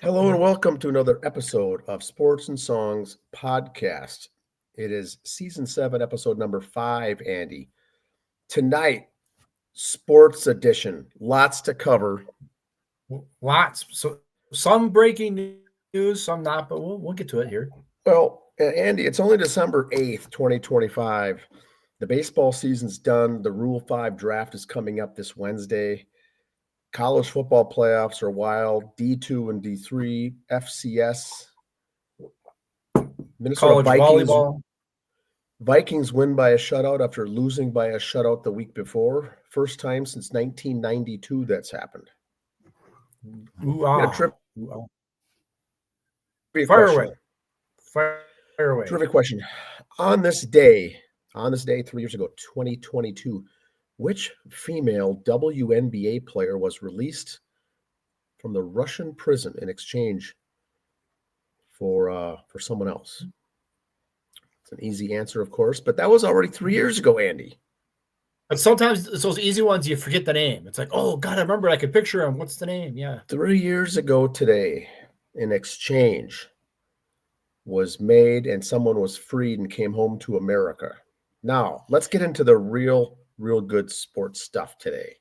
Hello and welcome to another episode of Sports and Songs podcast. It is season 7, episode number 5, Andy. Tonight, sports edition. Lots to cover. Lots. So some breaking news, some not, but we'll get to it here. Well, Andy, it's only December 8th, 2025. The baseball season's done. The Rule 5 draft is coming up this Wednesday. College football playoffs are wild. D2 and D3, FCS. Minnesota College volleyball. Vikings win by a shutout after losing by a shutout the week before. First time since 1992 that's happened. Fire away. Terrific question. On this day 3 years ago, 2022, which female WNBA player was released from the Russian prison in exchange for someone else? It's an easy answer, of course, but that was already 3 years ago, Andy. But sometimes it's those easy ones you forget the name. It's like, oh God, I remember. I could picture him. What's the name? Yeah. 3 years ago today, an exchange was made and someone was freed and came home to America. Now, let's get into the real good sports stuff today.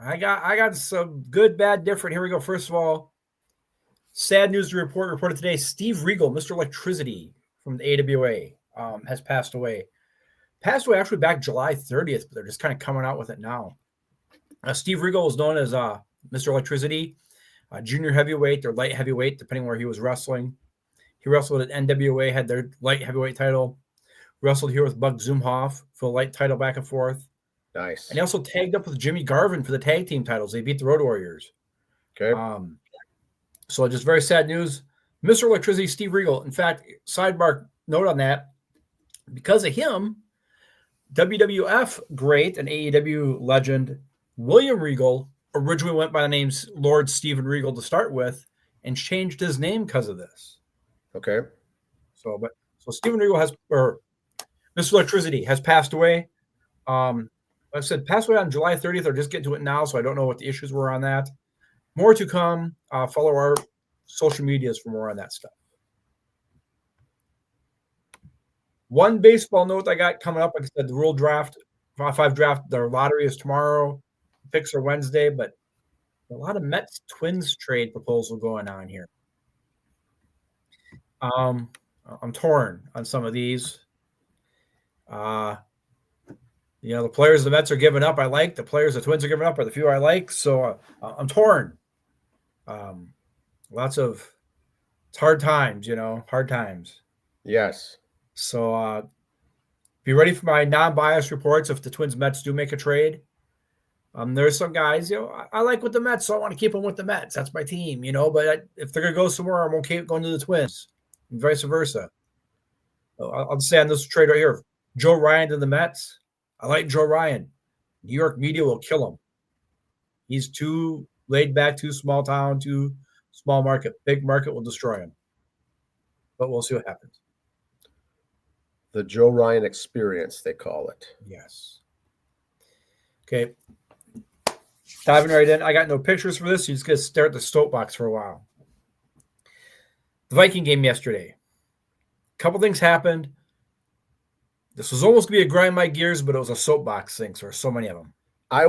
I got some good, bad, different. Here we go. First of all, sad news to reported today. Steve Regal, Mr. Electricity from the AWA, has passed away. Passed away actually back July 30th, but they're just kind of coming out with it now. Steve Regal was known as Mr. Electricity, junior heavyweight or light heavyweight, depending where he was wrestling. He wrestled at NWA, had their light heavyweight title. Wrestled here with Buck Zumhoff for the light title back and forth. Nice. And he also tagged up with Jimmy Garvin for the tag team titles. They beat the Road Warriors. Okay. So just very sad news. Mr. Electricity, Steve Regal. In fact, sidebar note on that, because of him, WWF great and AEW legend William Regal originally went by the names Lord Steven Regal to start with and changed his name because of this. Okay. So Steven Regal Mr. Electricity has passed away. Like I said, passed away on July 30th. Or just get to it now, so I don't know what the issues were on that. More to come. Follow our social medias for more on that stuff. One baseball note I got coming up, like I said, the Rule draft, 5 draft, their lottery is tomorrow. Picks are Wednesday, but a lot of Mets Twins trade proposal going on here. I'm torn on some of these. The players the Mets are giving up, I like. The players the Twins are giving up are the few I like. So I'm torn. It's hard times, hard times. Yes. So be ready for my non-biased reports if the Twins Mets do make a trade. There's some guys, I like with the Mets, so I want to keep them with the Mets. That's my team, but if they're going to go somewhere, I'm okay going to the Twins and vice versa. I'll say on this trade right here, Joe Ryan to the Mets. I like Joe Ryan. New York media will kill him. He's too laid back, too small town, too small market. Big market will destroy him. But we'll see what happens. The Joe Ryan experience, they call it. Yes. Okay. Diving right in. I got no pictures for this. So you just got to stare at the Soapbox for a while. The Viking game yesterday. A couple things happened. This was almost going to be a grind my gears, but it was a Soapbox thing. So there's so many of them. I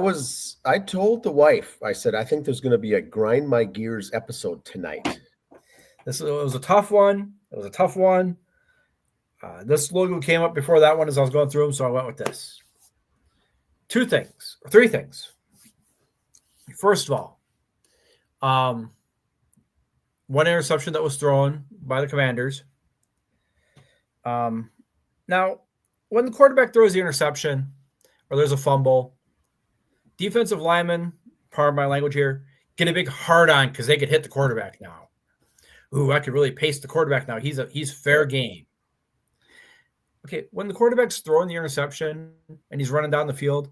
told the wife, I said, I think there's going to be a grind my gears episode tonight. It was a tough one. This logo came up before that one as I was going through them, so I went with this. 3 things. First of all, one interception that was thrown by the Commanders. Now, when the quarterback throws the interception or there's a fumble, defensive linemen, pardon my language here, get a big hard on because they could hit the quarterback now. Ooh, I could really pace the quarterback now. He's fair game. Okay, when the quarterback's throwing the interception and he's running down the field,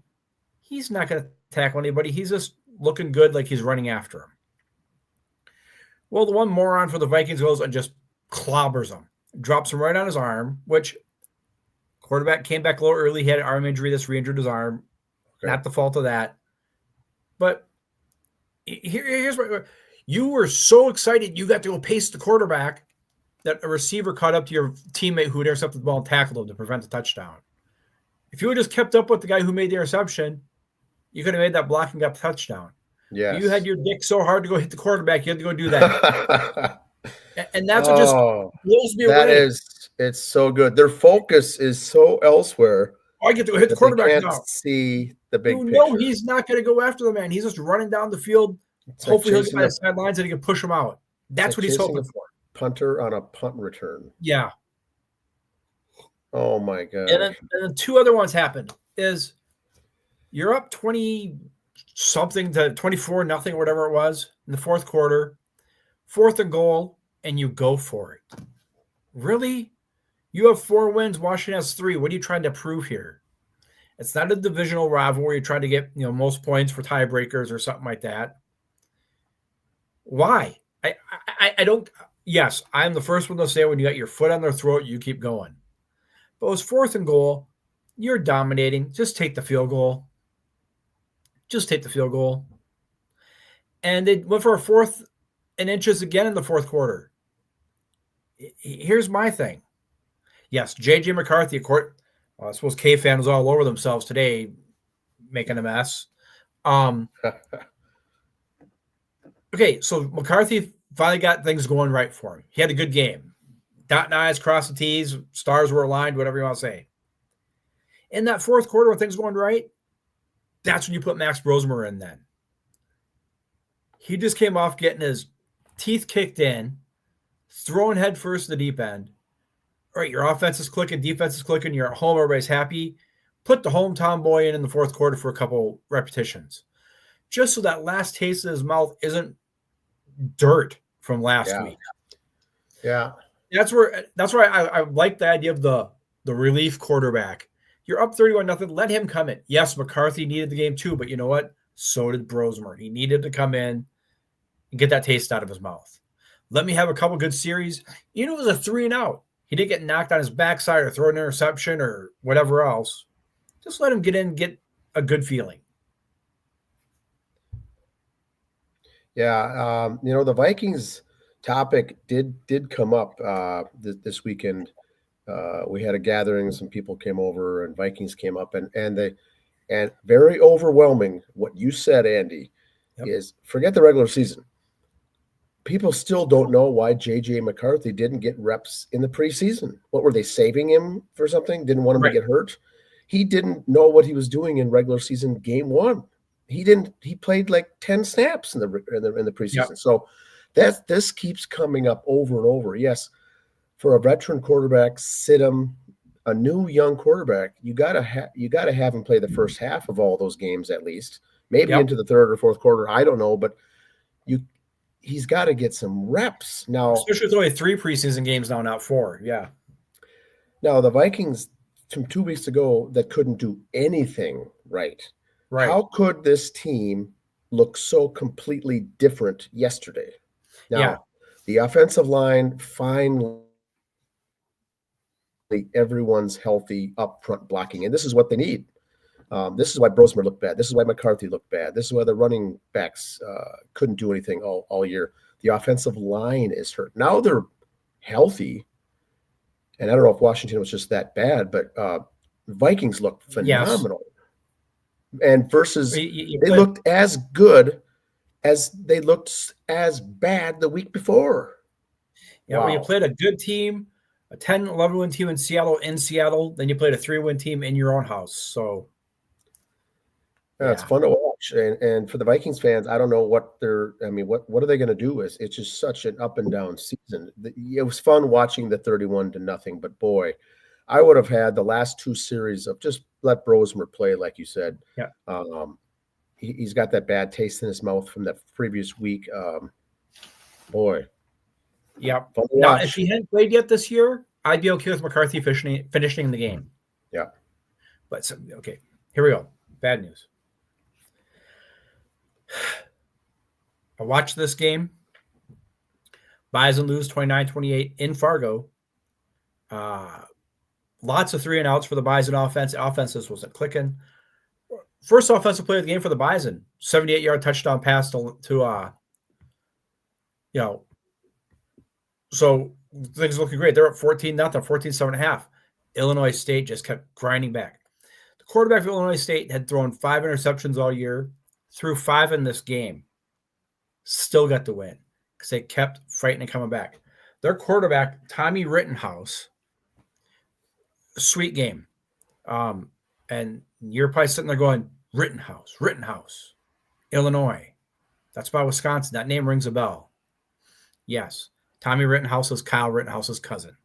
he's not going to tackle anybody. He's just looking good like he's running after him. Well, the one moron for the Vikings goes and just clobbers him, drops him right on his arm, which quarterback came back a little early. He had an arm injury that's re-injured his arm. Okay. Not the fault of that. But here's what You were so excited you got to go pace the quarterback that a receiver caught up to your teammate who had intercepted the ball and tackled him to prevent the touchdown. If you had just kept up with the guy who made the interception, you could have made that block and got the touchdown. Yes. But you had your dick so hard to go hit the quarterback, you had to go do that. And that's what just blows me away. It's so good. Their focus is so elsewhere. I get to go hit the quarterback they can't now. See the big picture. No, he's not going to go after the man. He's just running down the field. Hopefully he'll get by the sidelines and he can push him out. That's what he's hoping for. Punter on a punt return. Yeah. Oh my God. And then two other ones happened. Is you're up 20-something to 24-0, whatever it was, in the fourth quarter, 4th and goal, and you go for it. Really? You have 4 wins. Washington has 3. What are you trying to prove here? It's not a divisional rivalry. You're trying to get most points for tiebreakers or something like that. Why? I don't. Yes, I'm the first one to say when you got your foot on their throat, you keep going. But it was 4th and goal. You're dominating. Just take the field goal. Just take the field goal. And they went for a 4th and inches again in the fourth quarter. Here's my thing. Yes, J.J. McCarthy, I suppose K-Fan was all over themselves today, making a mess. Okay, so McCarthy finally got things going right for him. He had a good game. Dotting I's, crossing T's, stars were aligned, whatever you want to say. In that fourth quarter when things were going right, that's when you put Max Brosmer in then. He just came off getting his teeth kicked in, throwing head first to the deep end. All right, your offense is clicking, defense is clicking, you're at home, everybody's happy. Put the hometown boy in the fourth quarter for a couple repetitions. Just so that last taste in his mouth isn't dirt from last week. Yeah. That's where I like the idea of the relief quarterback. You're up 31-0. Let him come in. Yes, McCarthy needed the game too, but you know what? So did Brosmer. He needed to come in and get that taste out of his mouth. Let me have a couple good series. It was a 3-and-out. He didn't get knocked on his backside or throw an interception or whatever else. Just let him get in and get a good feeling. Yeah, the Vikings topic did come up this weekend. We had a gathering, some people came over, and Vikings came up, and very overwhelming. What you said, Andy, is forget the regular season. People still don't know why J.J. McCarthy didn't get reps in the preseason. What were they saving him for something? Didn't want him to get hurt. He didn't know what he was doing in regular season game 1. He played like 10 snaps in the preseason. Yep. So this keeps coming up over and over. Yes, for a veteran quarterback, sit him. A new young quarterback, you gotta have him play the first half of all those games at least, maybe into the third or fourth quarter. I don't know, but he's got to get some reps now. Especially with only 3 preseason games now, not 4. Yeah. Now the Vikings from 2 weeks ago that couldn't do anything right. Right. How could this team look so completely different yesterday? Now, the offensive line, finally, everyone's healthy up front blocking, and this is what they need. This is why Brosmer looked bad. This is why McCarthy looked bad. This is why the running backs couldn't do anything all year. The offensive line is hurt. Now they're healthy, and I don't know if Washington was just that bad, but Vikings looked phenomenal. Yes. And versus they looked as good as they looked as bad the week before. Yeah, when you played a good team, a 10-11 win team in Seattle, then you played a 3-win team in your own house. So it's fun to watch. And for the Vikings fans, I don't know what what are they going to do? It's just such an up and down season. It was fun watching the 31-0, but boy, I would have had the last 2 series of just let Brosmer play, like you said. Yeah. He's got that bad taste in his mouth from that previous week. Boy. Yeah. Now, if he hadn't played yet this year, I'd be okay with McCarthy finishing the game. Yeah. But okay, here we go. Bad news. I watched this game. Bison lose 29-28 in Fargo. Lots of 3-and-outs for the Bison offense. Offenses wasn't clicking. First offensive play of the game for the Bison. 78-yard touchdown pass to You know, so things looking great. They're up 14-0, 14-7.5. Illinois State just kept grinding back. The quarterback for Illinois State had thrown 5 interceptions all year, threw 5 in this game, still got the win because they kept fighting and coming back. Their quarterback, Tommy Rittenhouse, sweet game. And you're probably sitting there going, Rittenhouse, Illinois. That's by Wisconsin. That name rings a bell. Yes. Tommy Rittenhouse is Kyle Rittenhouse's cousin.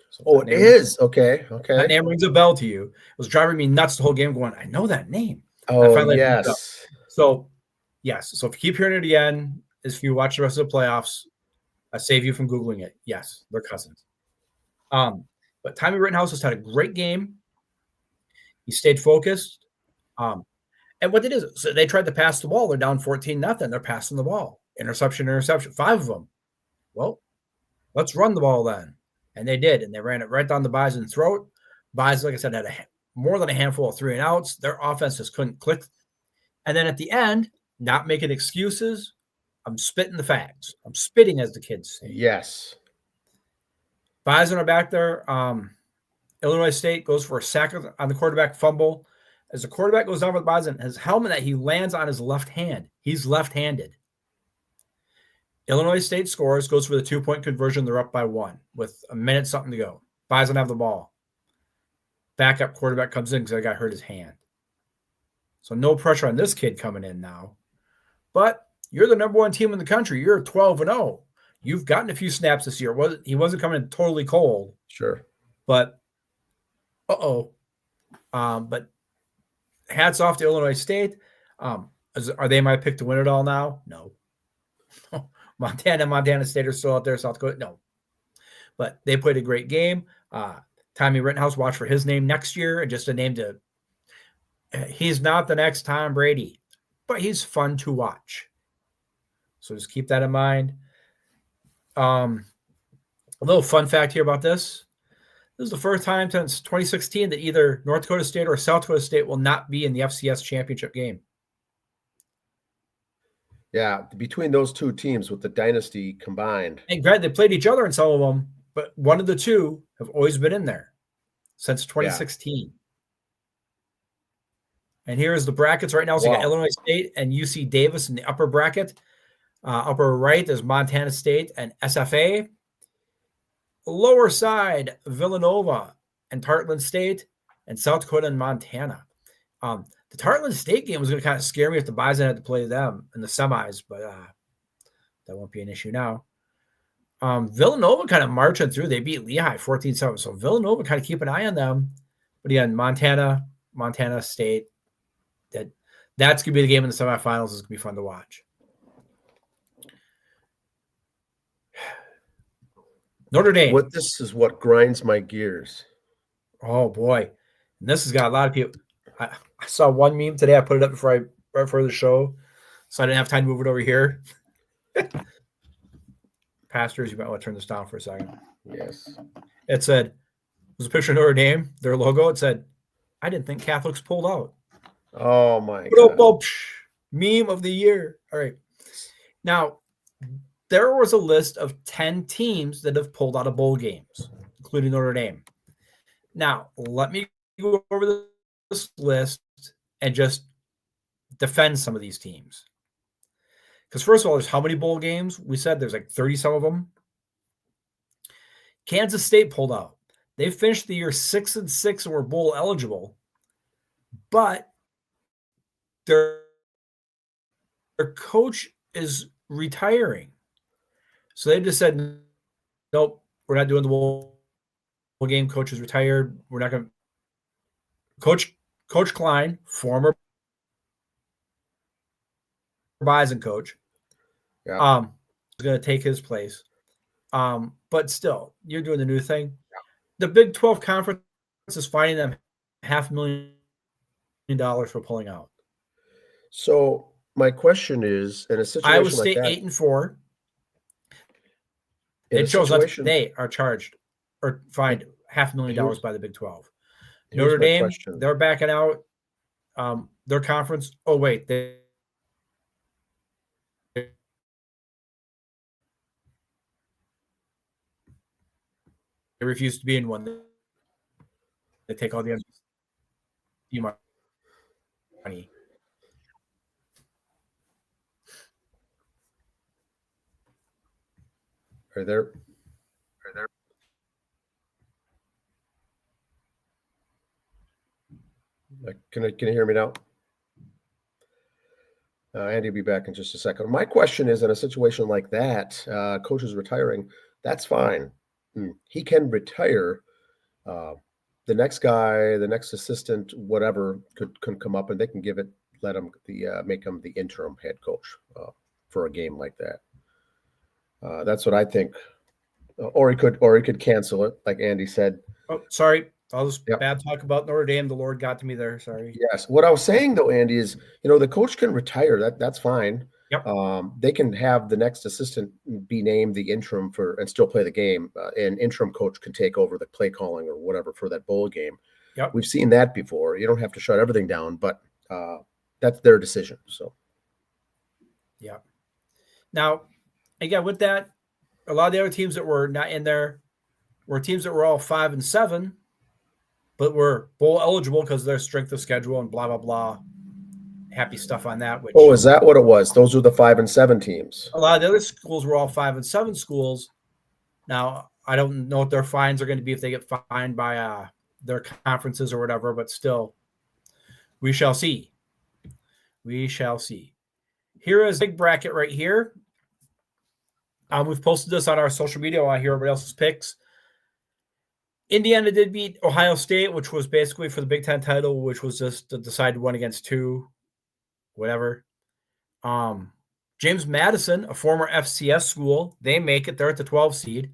So it is? Okay. That name rings a bell to you. It was driving me nuts the whole game going, I know that name. Oh, yes. So, yes. So if you keep hearing it again, if you watch the rest of the playoffs, I save you from Googling it. Yes, they're cousins. But Tommy Rittenhouse has had a great game. He stayed focused. And what they did is so they tried to pass the ball. They're down 14-0. They're passing the ball. Interception, 5 of them. Well, let's run the ball then. And they did. And they ran it right down the Bison's throat. Bison, like I said, had more than a handful of 3-and-outs. Their offense just couldn't click. And then at the end, not making excuses, I'm spitting the facts. I'm spitting, as the kids say. Yes. Bison are back there. Illinois State goes for a sack on the quarterback fumble. As the quarterback goes down with Bison, his helmet that he lands on his left hand. He's left-handed. Illinois State scores, goes for the 2-point conversion. They're up by 1 with a minute something to go. Bison have the ball. Backup quarterback comes in because that guy hurt his hand. So no pressure on this kid coming in now. But you're the number 1 team in the country. You're 12-0. You've gotten a few snaps this year. He wasn't coming in totally cold. Sure. But, but hats off to Illinois State. Are they my pick to win it all now? No. Montana State are still out there. South Dakota, no. But they played a great game. Tommy Rittenhouse, watch for his name next year. And just a name to – he's not the next Tom Brady, but he's fun to watch. So just keep that in mind. A little fun fact here about this. This is the first time since 2016 that either North Dakota State or South Dakota State will not be in the FCS championship game. Yeah, between those two teams with the dynasty combined. And granted, they played each other in some of them, but one of the two have always been in there since 2016. Yeah. And here's the brackets right now. So you got Illinois State and UC Davis in the upper bracket. Upper right is Montana State and SFA. Lower side, Villanova and Tarleton State, and South Dakota and Montana. The Tarleton State game was going to kind of scare me if the Bison had to play them in the semis, but that won't be an issue now. Villanova kind of marching through. They beat Lehigh 14-7, so Villanova kind of keep an eye on them. But again, Montana State, that's going to be the game in the semifinals. It's going to be fun to watch. Notre Dame. This is what grinds my gears. Oh, boy. And this has got a lot of people. I saw one meme today. I put it up right before the show, so I didn't have time to move it over here. Pastors, you might want to turn this down for a second. Yes. It said, it was a picture of Notre Dame, their logo. It said, I didn't think Catholics pulled out. Oh, my God. Meme of the year. All right. Now, there was a list of 10 teams that have pulled out of bowl games, including Notre Dame. Now, let me go over this list and just defend some of these teams. Because first of all, there's how many bowl games? We said there's like 30 some of them. Kansas State pulled out. They finished the year 6-6 and were bowl eligible, but their coach is retiring. So they just said, nope, we're not doing the bowl game. Coach is retired. We're not going to. Coach Klein, former Bison coach, is going to take his place. But still, you're doing the new thing. Yeah. The Big 12 conference is finding them $500,000 for pulling out. So my question is, in a situation Iowa State like that, 8-4. It shows that they are charged or fined $500,000 by the Big 12. Notre Dame, they're backing out. Their conference. Oh wait, refuse to be in one. They take all the money. Are there? Can you hear me now? Andy will be back in just a second. My question is, in a situation like that, coach is retiring. That's fine. He can retire. The next guy, the next assistant, whatever, could come up and they can let him make him the interim head coach for a game like that. That's what I think. Or he could cancel it, like Andy said. Oh, sorry. All this bad talk about Notre Dame. The Lord got to me there. Sorry. Yes. What I was saying though, Andy, is the coach can retire. That's fine. Yep. They can have the next assistant be named the interim and still play the game. An interim coach can take over the play calling or whatever for that bowl game. Yep. We've seen that before. You don't have to shut everything down, but that's their decision. So. Yeah. Now, again, with that, a lot of the other teams that were not in there were teams that were all 5-7, but were bowl eligible because of their strength of schedule and blah, blah, blah. Happy stuff on that. Is that what it was? Those were the 5-7 teams. A lot of the other schools were all 5-7 schools. Now, I don't know what their fines are going to be if they get fined by their conferences or whatever, but still, we shall see. We shall see. Here is a big bracket right here. We've posted this on our social media while I hear everybody else's picks. Indiana did beat Ohio State, which was basically for the Big Ten title, which was just a decided 1-2, whatever. James Madison, a former FCS school, they make it. They're at the 12 seed.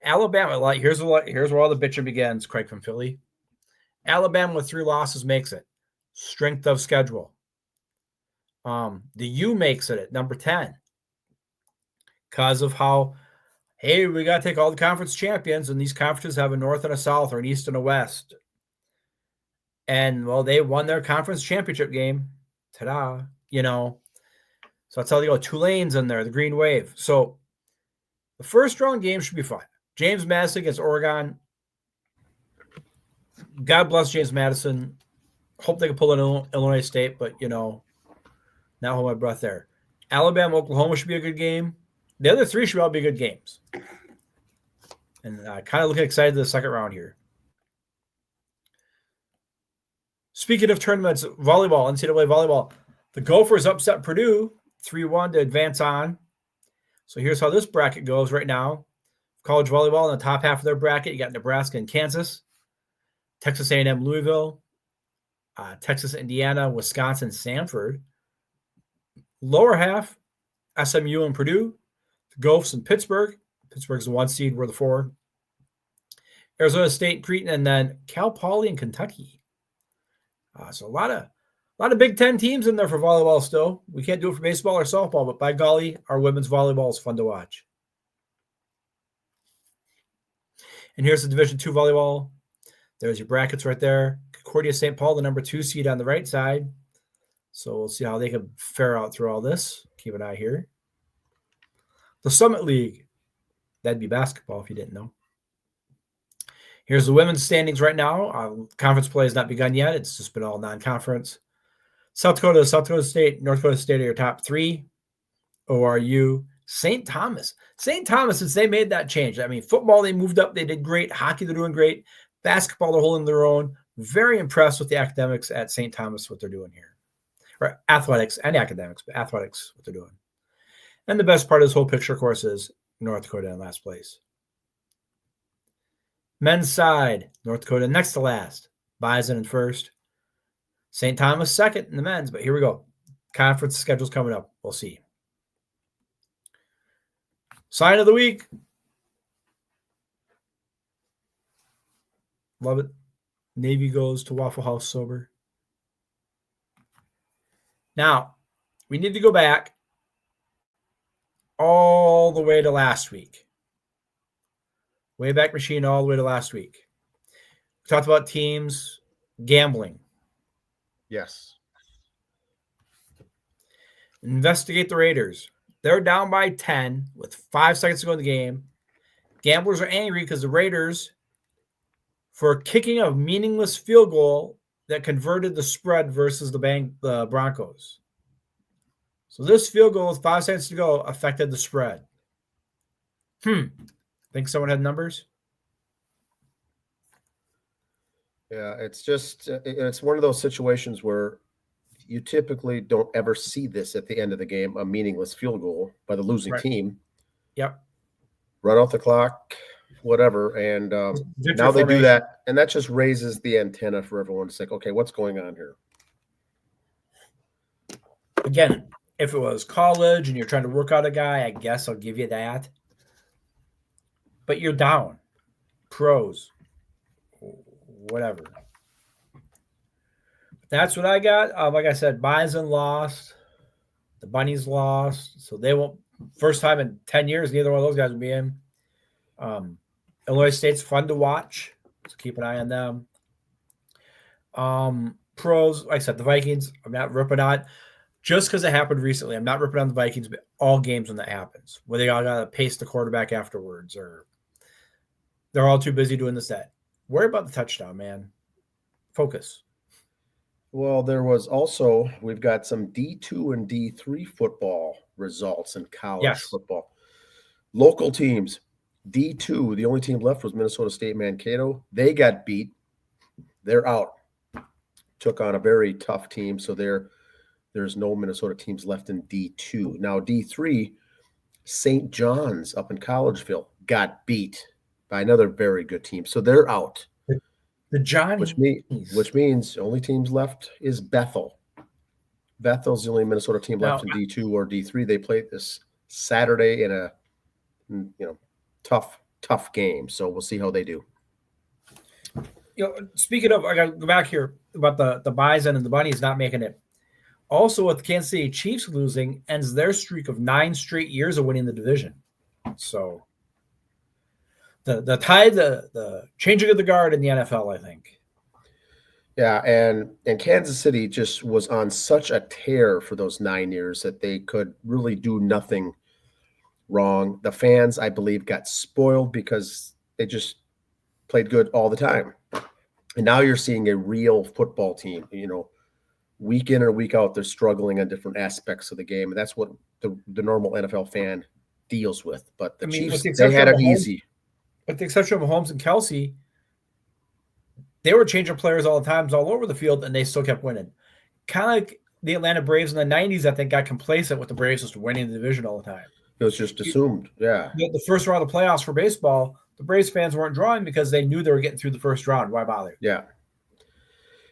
Alabama, here's where all the bitching begins, Craig from Philly. Alabama with 3 losses makes it. Strength of schedule. The U makes it at number 10 because of how, hey, we got to take all the conference champions, and these conferences have a North and a South or an East and a West. And, well, they won their conference championship game. Ta-da. So that's how they go. Tulane's in there, the Green Wave. So the first round game should be fun. James Madison against Oregon. God bless James Madison. Hope they can pull in Illinois State, but, not hold my breath there. Alabama, Oklahoma should be a good game. The other 3 should all be good games. And kind of looking excited to the second round here. Speaking of tournaments, volleyball, NCAA volleyball, the Gophers upset Purdue 3-1 to advance on. So here's how this bracket goes right now. College volleyball in the top half of their bracket, you got Nebraska and Kansas, Texas A&M, Louisville, Texas, Indiana, Wisconsin, Sanford. Lower half, SMU and Purdue, the Gophers and Pittsburgh. Pittsburgh's the 1 seed, we're the 4. Arizona State, Creighton, and then Cal Poly and Kentucky. So a lot of Big Ten teams in there for volleyball still. We can't do it for baseball or softball, but by golly, our women's volleyball is fun to watch. And here's the Division II volleyball. There's your brackets right there. Concordia St. Paul, the number 2 seed on the right side. So we'll see how they can fare out through all this. Keep an eye here. The Summit League. That'd be basketball if you didn't know. Here's the women's standings right now. Conference play has not begun yet. It's just been all non-conference. South Dakota State, North Dakota State are your top 3. ORU, St. Thomas. St. Thomas, since they made that change. I mean, football, they moved up. They did great. Hockey, they're doing great. Basketball, they're holding their own. Very impressed with the academics at St. Thomas, what they're doing here. Or athletics and academics, but athletics, what they're doing. And the best part of this whole picture, of course, is North Dakota in last place. Men's side, North Dakota next to last. Bison in first. St. Thomas second in the men's, but here we go. Conference schedule's coming up. We'll see. Sign of the week. Love it. Navy goes to Waffle House sober. Now, we need to go back all the way to last week. Wayback Machine all the way to last week. We talked about teams gambling. Yes. Investigate the Raiders. They're down by 10 with 5 seconds to go in the game. Gamblers are angry because the Raiders, for kicking a meaningless field goal that converted the spread versus the Broncos. So this field goal with 5 seconds to go affected the spread. Think someone had numbers? Yeah, it's one of those situations where you typically don't ever see this at the end of the game, a meaningless field goal by the losing team. Yep. Run out the clock, whatever. And now they do that, and that just raises the antenna for everyone to say, okay, what's going on here? Again, if it was college and you're trying to work out a guy, I guess I'll give you that. But you're down. Pros. Whatever. That's what I got. Like I said, Bison lost. The Bunnies lost. So they won't. First time in 10 years, neither one of those guys will be in. Illinois State's fun to watch. So keep an eye on them. Pros, like I said, the Vikings, I'm not ripping on. Just because it happened recently, I'm not ripping on the Vikings, but all games when that happens, where they all got to pace the quarterback afterwards, or they're all too busy doing this, that. Worry about the touchdown, man. Focus. Well, we've got some D2 and D3 football results in college football. Local teams, D2, the only team left was Minnesota State Mankato. They got beat. They're out. Took on a very tough team, so there's no Minnesota teams left in D2. Now, D3, St. John's up in Collegeville got beat by another very good team. So they're out. The Johnnies. Which means only teams left is Bethel. Bethel's the only Minnesota team left in D2 or D3. They played this Saturday in a tough game. So we'll see how they do. Speaking of, I got to go back here about the Bison and the Bunnies not making it. Also, with the Kansas City Chiefs losing, ends their streak of 9 straight years of winning the division. So the tide, the changing of the guard in the NFL, I think. Yeah, and Kansas City just was on such a tear for those 9 years that they could really do nothing wrong. The fans, I believe, got spoiled because they just played good all the time. And now you're seeing a real football team, week in or week out, they're struggling on different aspects of the game. And that's what the normal NFL fan deals with. But the Chiefs, they had it easy. With the exception of Mahomes and Kelsey, they were changing players all the time, all over the field, and they still kept winning. Kind of like the Atlanta Braves in the 90s, I think, got complacent with the Braves just winning the division all the time. It was just assumed, yeah. The first round of the playoffs for baseball, the Braves fans weren't drawing because they knew they were getting through the first round. Why bother? Yeah.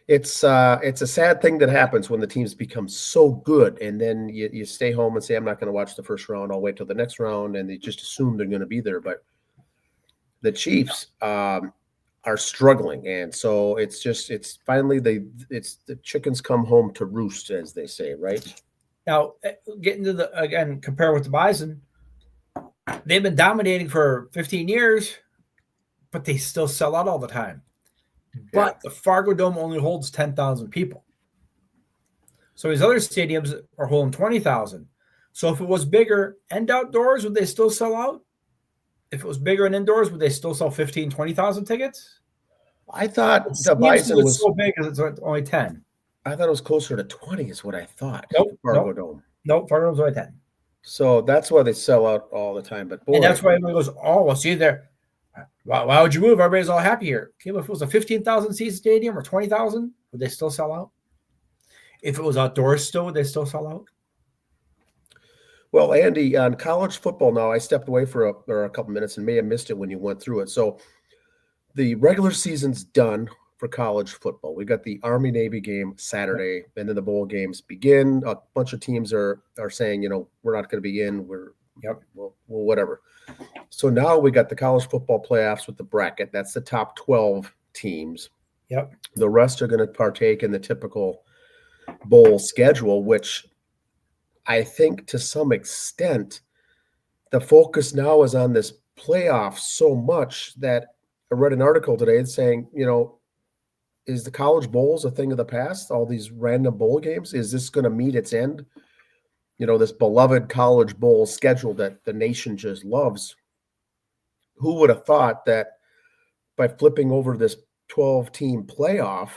It's a sad thing that happens when the teams become so good, and then you stay home and say, I'm not going to watch the first round. I'll wait till the next round, and they just assume they're going to be there. But the Chiefs are struggling, and so it's finally the chickens come home to roost, as they say, right? Now, getting to compare with the Bison, they've been dominating for 15 years, but they still sell out all the time. But the Fargo Dome only holds 10,000 people. So these other stadiums are holding 20,000. So if it was bigger and outdoors, would they still sell out? If it was bigger and indoors, would they still sell 15, 20,000 tickets? I thought the Bison was so big because it's only 10. I thought it was closer to 20 is what I thought. Fargo Dome. Nope, Fargo Dome's only 10. So that's why they sell out all the time. But boy, and that's why everybody goes, oh, well, see there. Why would you move? Everybody's all happy here. Okay, if it was a 15,000 seat stadium or 20,000, would they still sell out? If it was outdoors still, would they still sell out? Well, Andy, on college football now, I stepped away for a couple minutes and may have missed it when you went through it. So the regular season's done for college football. We got the Army-Navy game Saturday, and then the bowl games begin. A bunch of teams are saying, we're not going to be in. Well, whatever. So now we got the college football playoffs with the bracket. That's the top 12 teams. Yep. The rest are going to partake in the typical bowl schedule, which I think to some extent the focus now is on this playoff so much that I read an article today saying, is the college bowls a thing of the past? All these random bowl games? Is this going to meet its end? This beloved college bowl schedule that the nation just loves. who would have thought that by flipping over this 12-team playoff,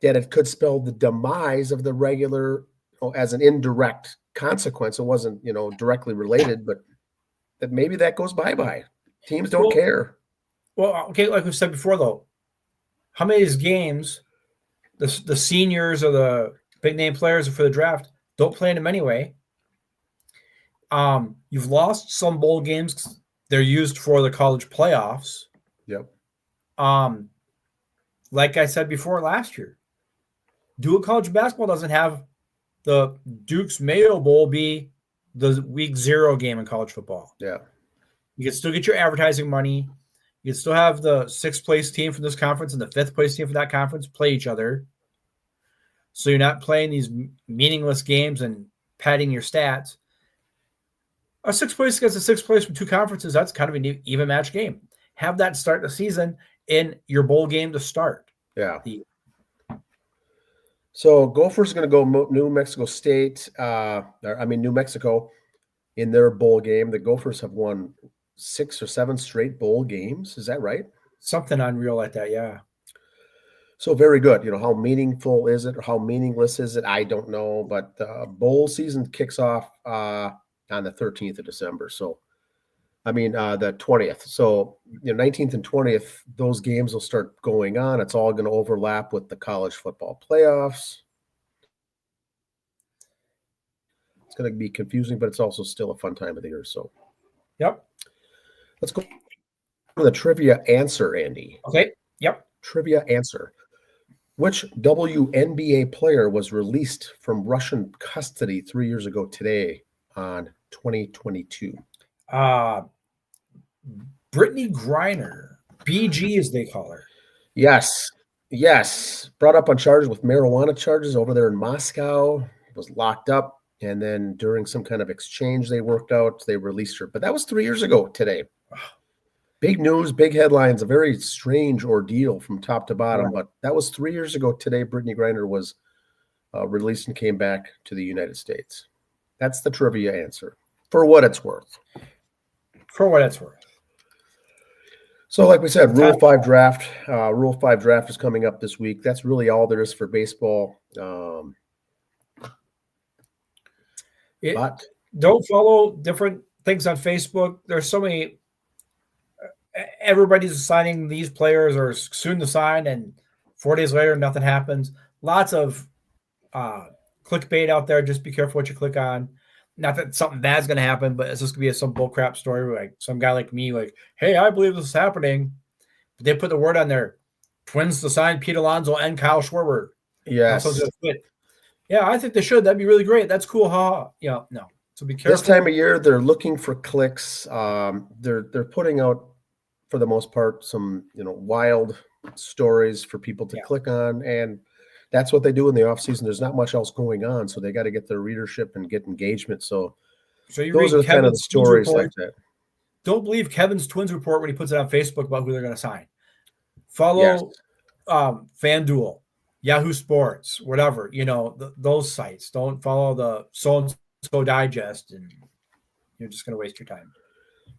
that it could spell the demise of the regular, as an indirect consequence. It wasn't, directly related, but that maybe that goes bye-bye. Teams don't care. Well, okay, like we said before, though, how many of these games the seniors or the big name players for the draft don't play in them anyway? You've lost some bowl games. They're used for the college playoffs. Yep. Like I said before last year, Duke college basketball doesn't have the Duke's Mayo Bowl be the week 0 game in college football. Yeah. You can still get your advertising money. You can still have the 6th place team from this conference and the 5th place team from that conference play each other. So you're not playing these meaningless games and padding your stats. A 6th place against a 6th place from 2 conferences, that's kind of an even match game. Have that start the season in your bowl game to start. Yeah. So Gophers going to go New Mexico State, New Mexico in their bowl game. The Gophers have won 6 or 7 straight bowl games. Is that right? Something unreal like that, yeah. So very good. How meaningful is it or how meaningless is it? I don't know. But bowl season kicks off on the 13th of December. So, the 20th. So, 19th and 20th, those games will start going on. It's all going to overlap with the college football playoffs. It's going to be confusing, but it's also still a fun time of the year. So, yep. Let's go to the trivia answer, Andy. Okay. Yep. Trivia answer. Which WNBA player was released from Russian custody 3 years ago today on 2022? Brittany Griner, BG as they call her. Yes. Brought up on charges with marijuana charges over there in Moscow. Was locked up, and then during some kind of exchange they worked out, they released her. But that was 3 years ago today. Big news, big headlines, a very strange ordeal from top to bottom. Right. But that was 3 years ago today. Brittany Griner was released and came back to the United States. That's the trivia answer, for what it's worth. For what it's worth. So like we said, Rule 5 draft. Rule 5 draft is coming up this week. That's really all there is for baseball. But don't follow different things on Facebook. There's so many. Everybody's assigning these players or soon to sign, and 4 days later, nothing happens. Lots of clickbait out there. Just be careful what you click on. Not that something bad's going to happen, but it's just going to be some bullcrap story. Like some guy like me, like, hey, I believe this is happening. But they put the word on there. Twins to sign Pete Alonso and Kyle Schwarber. Yes. Yeah, I think they should. That'd be really great. That's cool. No. So be careful. This time of year, they're looking for clicks. They're putting out, for the most part, some wild stories for people to click on, and that's what they do in the off season. There's not much else going on, so they got to get their readership and get engagement. So those are kind of the stories like that. Don't believe Kevin's Twins report when he puts it on Facebook about who they're going to sign. Follow FanDuel, Yahoo Sports, whatever, those sites. Don't follow the so-and-so digest, and you're just going to waste your time.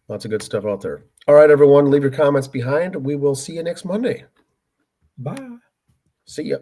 Lots of good stuff out there. All right, everyone, leave your comments behind. We will see you next Monday. Bye. See ya.